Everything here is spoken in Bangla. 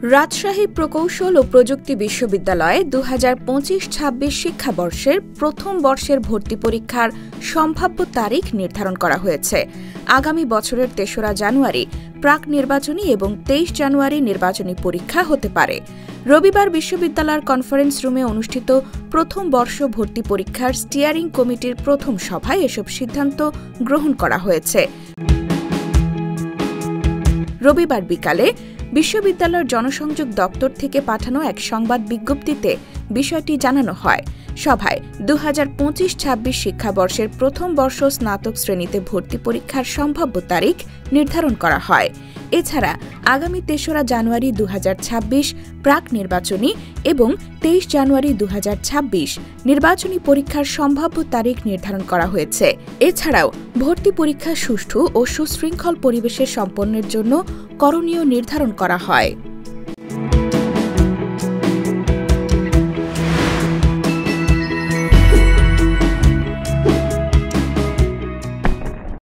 রাজশাহী প্রকৌশল ও প্রযুক্তি বিশ্ববিদ্যালয়ে 2025-26 শিক্ষাবর্ষের প্রথম বর্ষের ভর্তি পরীক্ষার সম্ভাব্য তারিখ নির্ধারণ করা হয়েছে। আগামী বছরের ৩রা জানুয়ারি প্রাক নির্বাচনী এবং ২৩ জানুয়ারি নির্বাচনী পরীক্ষা হতে পারে। রবিবার বিশ্ববিদ্যালয়ের কনফারেন্স রুমে অনুষ্ঠিত প্রথম বর্ষ ভর্তি পরীক্ষার স্টিয়ারিং কমিটির প্রথম সভায় এসব সিদ্ধান্ত গ্রহণ করা হয়েছে। রবিবার বিকালে বিশ্ববিদ্যালয়ের জনসংযোগ দপ্তর থেকে পাঠানো এক সংবাদ বিজ্ঞপ্তিতে বিষয়টি জানানো হয়। সভায় 2025-26 শিক্ষাবর্ষের প্রথম বর্ষ স্নাতক শ্রেণীতে ভর্তি পরীক্ষার সম্ভাব্য তারিখ নির্ধারণ করা হয়। এছাড়া আগামী ৩রা জানুয়ারি 2026 প্রাক নির্বাচনী এবং ২৩ জানুয়ারি 2026 নির্বাচনী পরীক্ষার সম্ভাব্য তারিখ নির্ধারণ করা হয়েছে। এছাড়াও ভর্তি পরীক্ষা সুষ্ঠু ও সুশৃঙ্খল পরিবেশে সম্পন্নের জন্য করণীয় নির্ধারণ করা হয়।